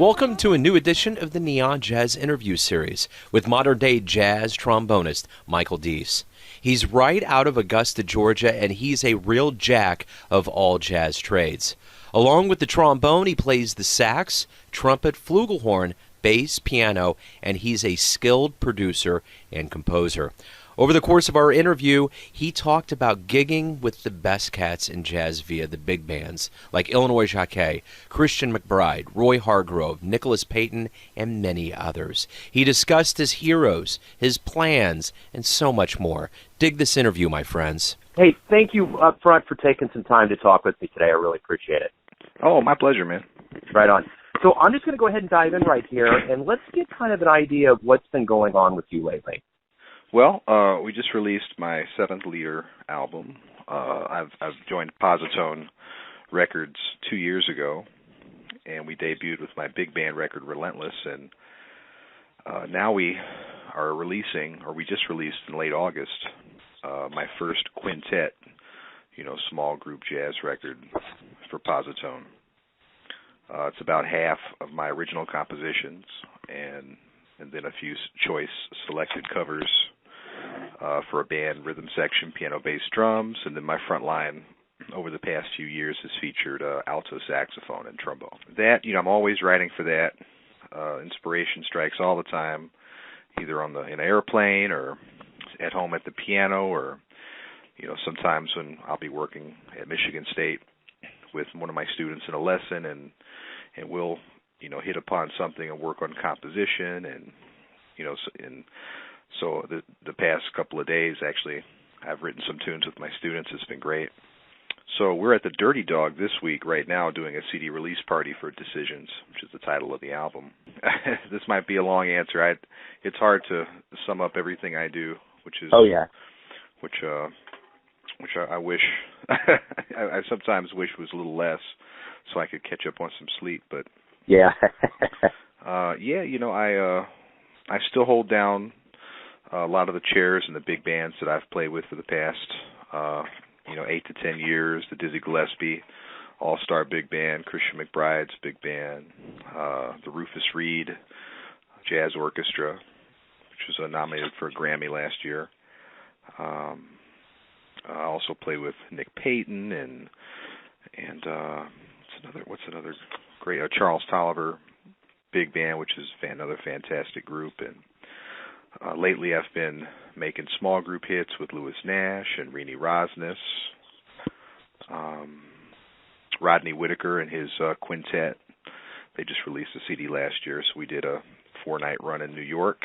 Welcome to a new edition of the Neon Jazz Interview Series with modern-day jazz trombonist Michael Dease. He's right out of Augusta, Georgia, and he's a real jack of all jazz trades. Along with the trombone, he plays the sax, trumpet, flugelhorn, bass, piano, and he's a skilled producer and composer. Over the course of our interview, he talked about gigging with the best cats in jazz via the big bands like Illinois Jaquet, Christian McBride, Roy Hargrove, Nicholas Payton, and many others. He discussed his heroes, his plans, and so much more. Dig this interview, my friends. Hey, thank you up front for taking some time to talk with me today. I really appreciate it. Oh, my pleasure, man. Right on. So I'm just going to go ahead and dive in right here, and let's get kind of an idea of what's been going on with you lately. Well, we just released my 7th Leader album. I've joined Positone Records 2 years ago, and we debuted with my big band record, Relentless, and now we are releasing, or we just released in late August, my first quintet, small group jazz record for Positone. It's about half of my original compositions, and then a few choice selected covers for a band rhythm section, piano, bass, drums, and then my front line over the past few years has featured alto saxophone and trombone. That, I'm always writing for that. Inspiration strikes all the time, either in an airplane or at home at the piano, or sometimes when I'll be working at Michigan State with one of my students in a lesson, and we'll hit upon something and work on composition, and so the past couple of days, actually, I've written some tunes with my students. It's been great. So we're at the Dirty Dog this week right now doing a CD release party for Decisions, which is the title of the album. This might be a long answer. It's hard to sum up everything I do, which is which I wish I sometimes wish was a little less, so I could catch up on some sleep. But I still hold down a lot of the chairs in the big bands that I've played with for the past 8 to 10 years. The Dizzy Gillespie All-Star Big Band, Christian McBride's Big Band, the Rufus Reid Jazz Orchestra, which was nominated for a Grammy last year. I also played with Nick Payton and what's another great Charles Tolliver Big Band, which is another fantastic group. And lately I've been making small group hits with Louis Nash and Renee Rosnes, Rodney Whitaker and his quintet. They just released a CD last year, so we did a 4-night run in New York.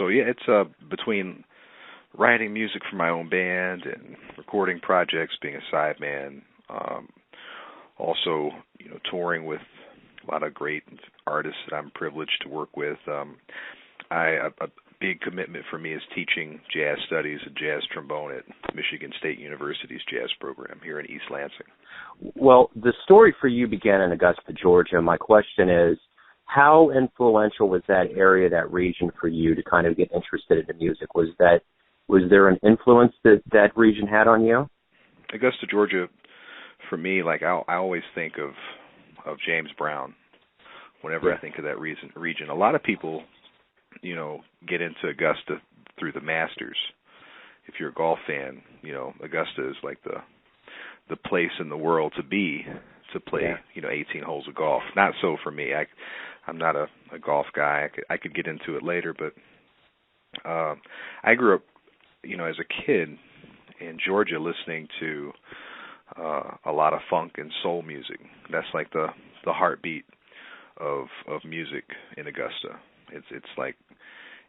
It's between writing music for my own band and recording projects, being a sideman, also touring with a lot of great artists that I'm privileged to work with. A big commitment for me is teaching jazz studies and jazz trombone at Michigan State University's jazz program here in East Lansing. Well, the story for you began in Augusta, Georgia. My question is, how influential was that area, that region for you to kind of get interested in the music? Was there an influence that region had on you? Augusta, Georgia, for me, I always think of James Brown whenever I think of that region. A lot of people, get into Augusta through the Masters. If you're a golf fan, Augusta is like the place in the world to play, 18 holes of golf. Not so for me. I'm not a golf guy. I could get into it later, but I grew up, as a kid in Georgia listening to a lot of funk and soul music. That's like the heartbeat of music in Augusta.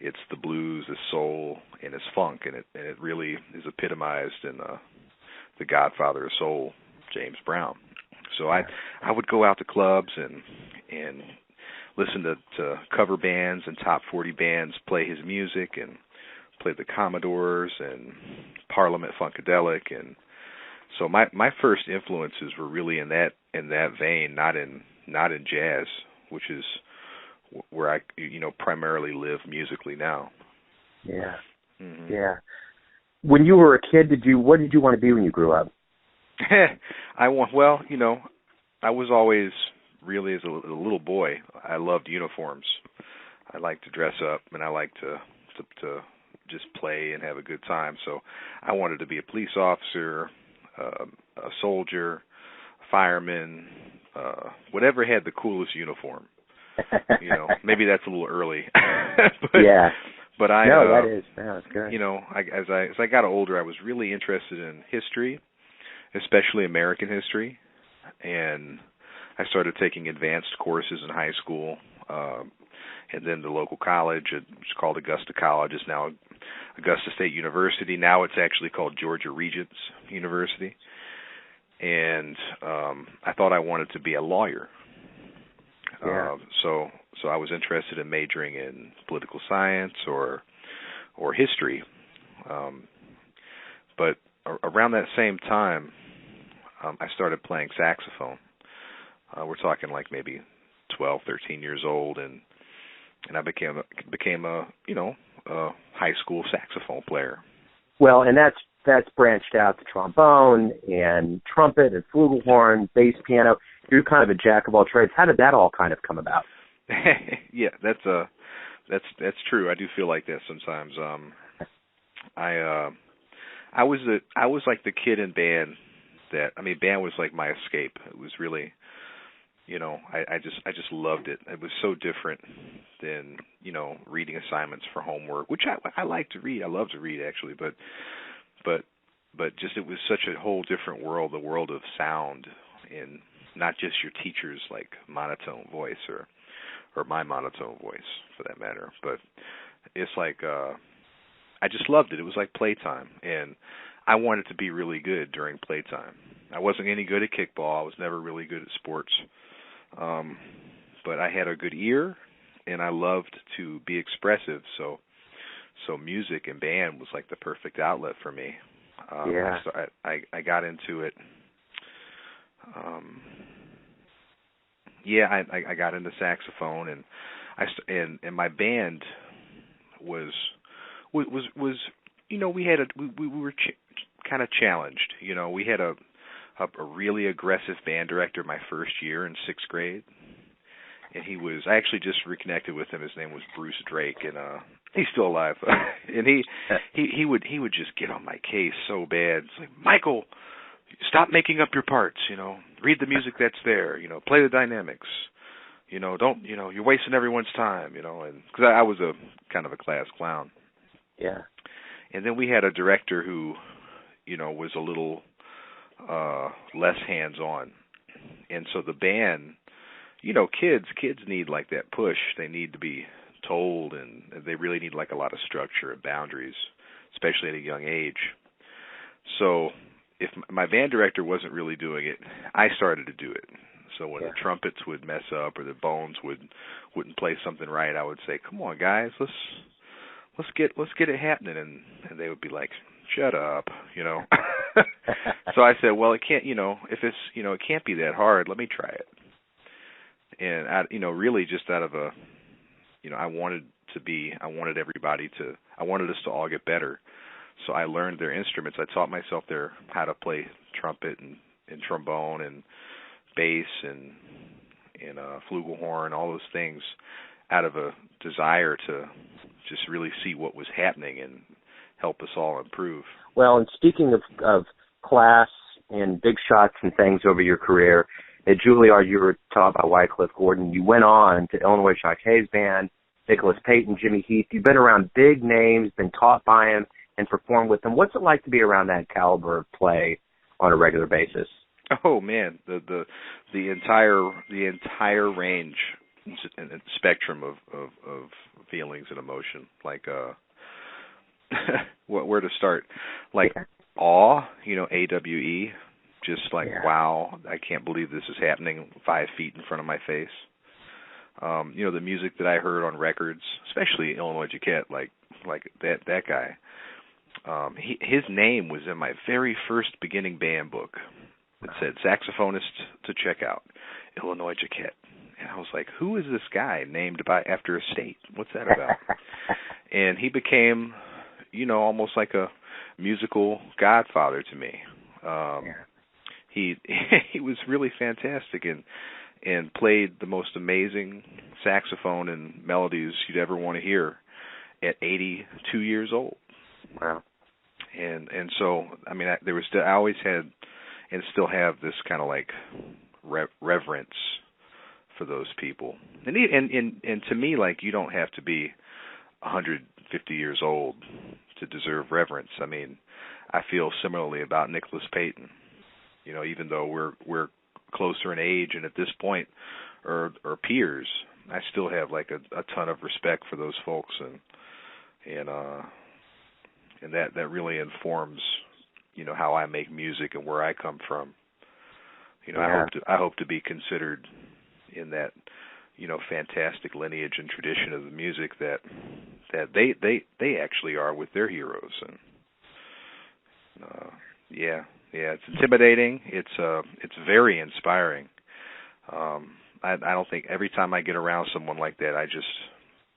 It's the blues, the soul, and it's funk, and it really is epitomized in the Godfather of Soul, James Brown. So I would go out to clubs and listen to cover bands and top 40 bands play his music, and play the Commodores and Parliament Funkadelic, and so my first influences were really in that vein, not in jazz, which is where I primarily live musically now. Yeah. Mm-hmm. Yeah. When you were a kid, what did you want to be when you grew up? I was always really, as a little boy, I loved uniforms. I liked to dress up, and I liked to just play and have a good time. So I wanted to be a police officer, a soldier, a fireman, whatever had the coolest uniform. You know, maybe that's a little early. But, yeah. But I no, that is. No, that's good. You know, as I got older, I was really interested in history, especially American history, and I started taking advanced courses in high school, and then the local college, it's called Augusta College, is now Augusta State University. Now it's actually called Georgia Regents University, and I thought I wanted to be a lawyer. Yeah. So I was interested in majoring in political science or history. But around that same time, I started playing saxophone. We're talking like maybe 12, 13 years old, and I became a high school saxophone player. Well, and that's branched out to trombone and trumpet and flugelhorn, bass piano. You're kind of a jack of all trades. How did that all kind of come about? Yeah, that's true. I do feel like that sometimes. I was like the kid in band band was like my escape. It was really, I just loved it. It was so different than, reading assignments for homework, which I like to read. I love to read actually, but just it was such a whole different world, the world of sound, and not just your teacher's like monotone voice or my monotone voice for that matter. But it's like I just loved it. It was like playtime, and I wanted to be really good during playtime. I wasn't any good at kickball. I was never really good at sports. But I had a good ear, and I loved to be expressive. So music and band was like the perfect outlet for me. Yeah. So I got into it. I got into saxophone, and my band was we were kind of challenged. We had a really aggressive band director my first year in 6th grade, and I actually just reconnected with him. His name was Bruce Drake, and he's still alive. And he would just get on my case so bad. It's like, Michael, stop making up your parts. Read the music that's there. Play the dynamics. Don't. You're wasting everyone's time. And because I was a kind of a class clown. Yeah. And then we had a director who, was a little less hands-on, and so the band, kids need like that push. They need to be told, and they really need like a lot of structure and boundaries, especially at a young age. So if my band director wasn't really doing it, I started to do it. So when the trumpets would mess up or the bones wouldn't play something right, I would say, "Come on, guys, let's get it happening," and they would be like, "Shut up," So I said, "Well, it can't, if it's, it can't be that hard. Let me try it." And really just out of I wanted us to all get better. So I learned their instruments. I taught myself how to play trumpet and trombone and bass and flugelhorn, all those things, out of a desire to just really see what was happening and help us all improve. Well, and speaking of class and big shots and things over your career, at Juilliard you were taught by Wycliffe Gordon. You went on to Illinois Jaquet's band, Nicholas Payton, Jimmy Heath. You've been around big names, been taught by him, and performed with them. What's it like to be around that caliber of play on a regular basis? Oh man, the entire range and spectrum of feelings and emotion. Like where to start? Like awe, AWE, just like wow, I can't believe this is happening 5 feet in front of my face. The music that I heard on records, especially Illinois Jaquet, like that guy. His name was in my very first beginning band book. It said saxophonist to check out, Illinois Jaquet. And I was like, who is this guy named after a state? What's that about? And he became, almost like a musical godfather to me. He was really fantastic, and played the most amazing saxophone and melodies you'd ever want to hear at 82 years old. Wow. And so, I mean, I always had and still have this kind of like reverence for those people. And to me, like, you don't have to be 150 years old to deserve reverence. I mean, I feel similarly about Nicholas Payton. You know, even though we're closer in age and at this point are peers, I still have like a ton of respect for those folks, and that really informs, you know, how I make music and where I come from. You know, Yeah. I hope to be considered in that, you know, fantastic lineage and tradition of the music that they actually are with their heroes. And yeah, it's intimidating. It's very inspiring. I don't think every time I get around someone like that,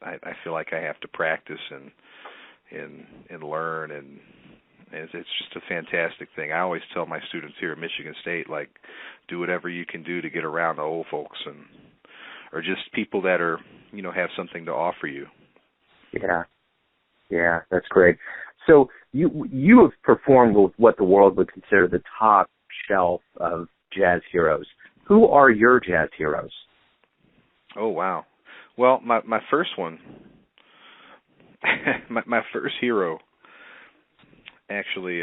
I feel like I have to practice and learn, and it's just a fantastic thing. I always tell my students here at Michigan State, like, do whatever you can do to get around the old folks or just people that are, you know, have something to offer you. Yeah, that's great. So you have performed with what the world would consider the top shelf of jazz heroes. Who are your jazz heroes? Oh, wow. Well, my first one, my first hero actually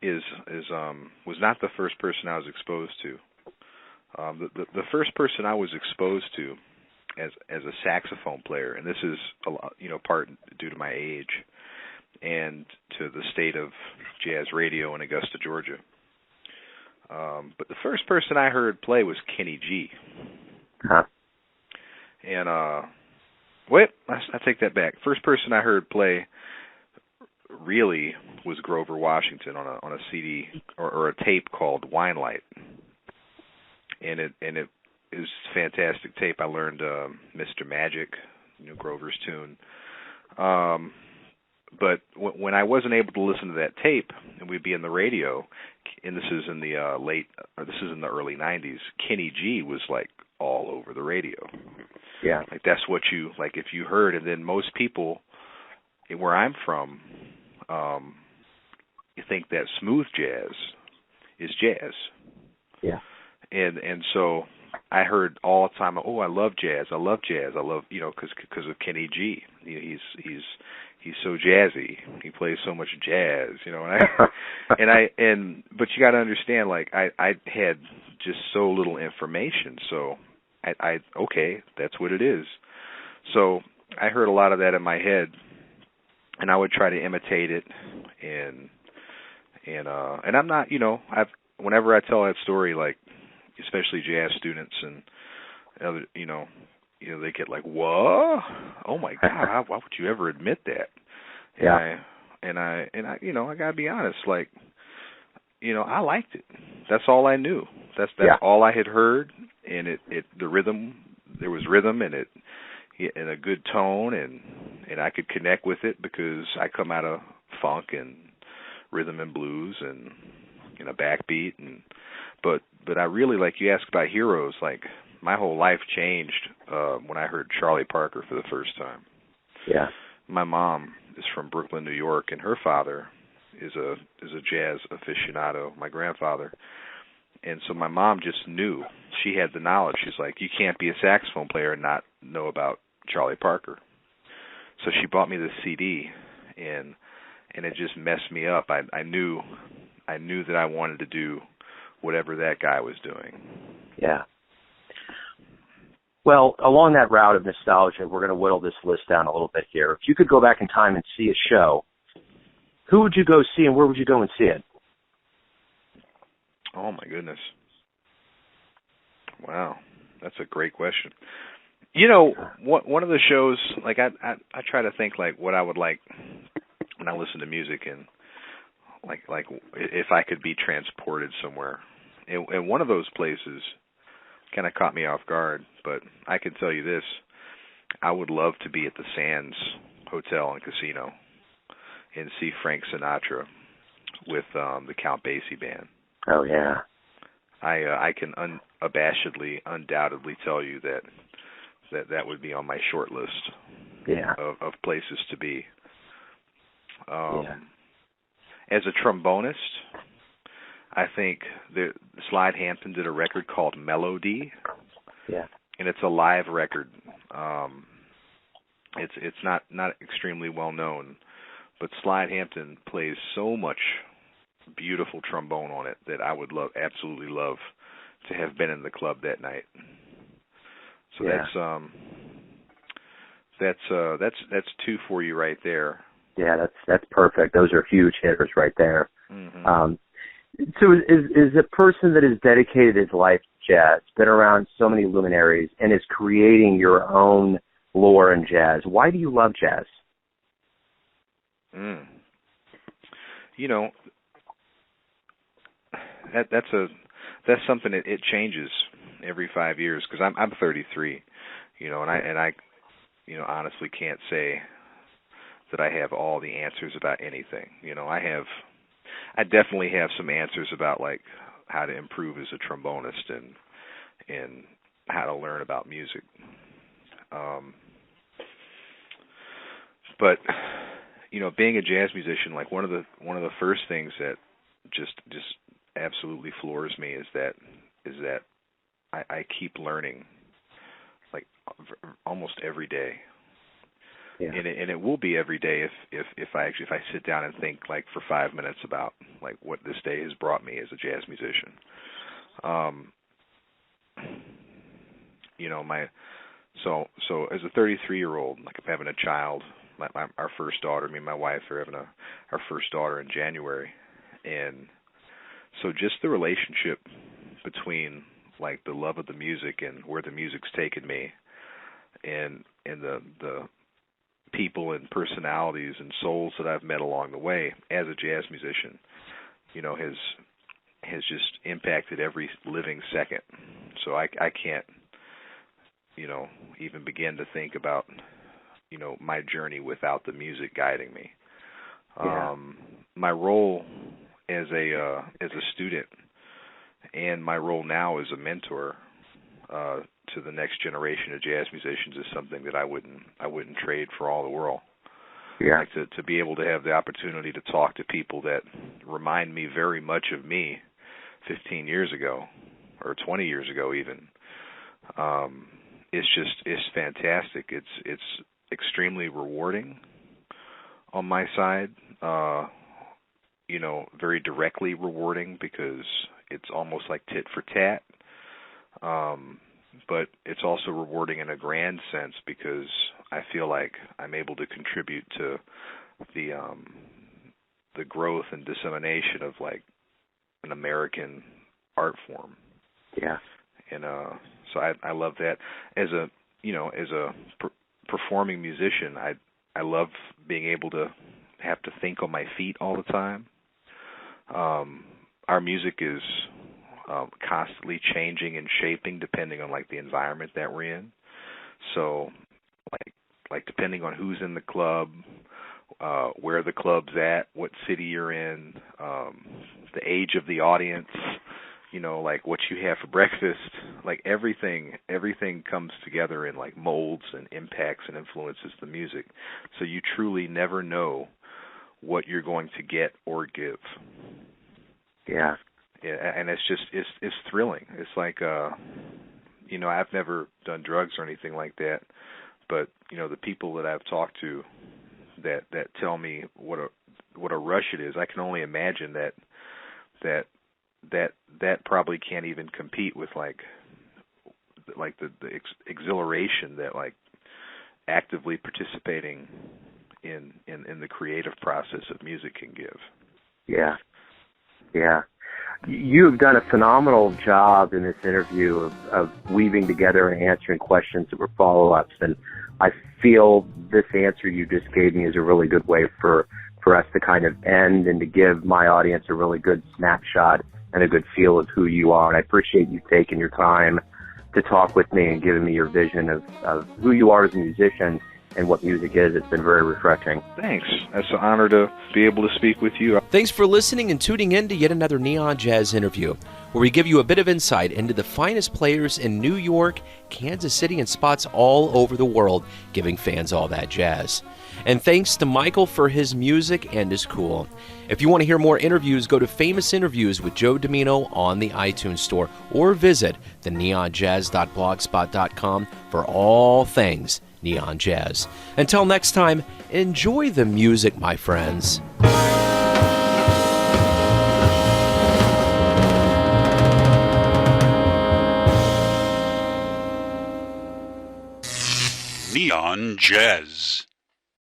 was not the first person I was exposed to. The first person I was exposed to as a saxophone player, and this is a lot, you know, part due to my age and to the state of jazz radio in Augusta, Georgia. But the first person I heard play was Kenny G. Huh. And wait, I take that back. First person I heard play really was Grover Washington on a CD or a tape called Wine Light, and it is a fantastic tape. I learned Mr. Magic, you know, Grover's tune. But when I wasn't able to listen to that tape, and we'd be in the radio, and this is in the early '90s, Kenny G was like all over the radio. Yeah, like that's what you like if you heard. And then most people where I'm from, you think that smooth jazz is jazz. Yeah, and so I heard all the time, oh, I love jazz, I love, you know, because of Kenny G. He's so jazzy. He plays so much jazz, you know. And but you got to understand, like I had just so little information, so I okay, that's what it is. So I heard a lot of that in my head, and I would try to imitate it, and I'm not, you know, whenever I tell that story, like especially jazz students and other, you know, they get like, "What? Oh my God! Why would you ever admit that?" And I, you know, I gotta be honest. Like, you know, I liked it. That's all I knew. That's all I had heard. And the rhythm, there was rhythm in it, and a good tone, and I could connect with it because I come out of funk and rhythm and blues and a backbeat, but I really, like you asked about heroes, like my whole life changed when I heard Charlie Parker for the first time. Yeah. My mom is from Brooklyn, New York, and her father is a jazz aficionado, my grandfather. And so my mom just knew. She had the knowledge. She's like, you can't be a saxophone player and not know about Charlie Parker. So she bought me the CD, and it just messed me up. I knew that I wanted to do whatever that guy was doing. Yeah. Well, along that route of nostalgia, we're going to whittle this list down a little bit here. If you could go back in time and see a show, who would you go see and where would you go and see it? Oh, my goodness. Wow. That's a great question. You know, one of the shows, like I try to think like what I would like when I listen to music, and like if I could be transported somewhere. And one of those places kind of caught me off guard, but I can tell you this. I would love to be at the Sands Hotel and Casino and see Frank Sinatra with the Count Basie Band. Oh, yeah. I can unabashedly, undoubtedly tell you that would be on my short list of places to be. As a trombonist, I think Slide Hampton did a record called Melody. Yeah. And it's a live record. It's not extremely well known, but Slide Hampton plays so much beautiful trombone on it that I would absolutely love to have been in the club that night. So that's two for you right there. Yeah, that's perfect. Those are huge hitters right there. Mm-hmm. So is a person that has dedicated his life to jazz, been around so many luminaries, and is creating your own lore in jazz, why do you love jazz? You know, that's something it changes every 5 years, because I'm 33, you know, and I you know, honestly can't say that I have all the answers about anything. You know, I definitely have some answers about like how to improve as a trombonist and how to learn about music. But you know, being a jazz musician, like one of the first things that just absolutely floors me is that I keep learning, like almost every day. Yeah. And it will be every day if I sit down and think like for 5 minutes about like what this day has brought me as a jazz musician. You know, so as a 33-year-old, like I'm having a child, our first daughter, me and my wife are having our first daughter in January, and so just the relationship between like the love of the music and where the music's taken me, and the people and personalities and souls that I've met along the way as a jazz musician, you know, has just impacted every living second. So I can't, you know, even begin to think about, you know, my journey without the music guiding me. Yeah. My role as a student and my role now as a mentor to the next generation of jazz musicians is something that I wouldn't trade for all the world. Yeah. Like to be able to have the opportunity to talk to people that remind me very much of me 15 years ago or 20 years ago even. It's fantastic. It's extremely rewarding on my side. You know, very directly rewarding because it's almost like tit for tat. But it's also rewarding in a grand sense because I feel like I'm able to contribute to the growth and dissemination of like an American art form. Yeah. And so I love that. As a performing musician, I love being able to have to think on my feet all the time. Our music is constantly changing and shaping depending on like the environment that we're in. So like depending on who's in the club, where the club's at, what city you're in, the age of the audience, you know, like what you have for breakfast, like everything comes together and like molds and impacts and influences the music. So you truly never know what you're going to get or give. Yeah. Yeah, and it's thrilling. It's like, you know, I've never done drugs or anything like that, but you know, the people that I've talked to that tell me what a rush it is, I can only imagine that probably can't even compete with like the exhilaration that like actively participating in the creative process of music can give. Yeah. Yeah. You've done a phenomenal job in this interview of weaving together and answering questions that were follow-ups, and I feel this answer you just gave me is a really good way for us to kind of end and to give my audience a really good snapshot and a good feel of who you are. And I appreciate you taking your time to talk with me and giving me your vision of who you are as a musician and what music is. It's been very refreshing. Thanks. It's an honor to be able to speak with you. Thanks for listening and tuning in to yet another Neon Jazz interview, where we give you a bit of insight into the finest players in New York, Kansas City, and spots all over the world, giving fans all that jazz. And thanks to Michael for his music and his cool. If you want to hear more interviews, go to Famous Interviews with Joe Domino on the iTunes Store, or visit theneonjazz.blogspot.com for all things Neon Jazz. Until next time, enjoy the music, my friends. Neon Jazz.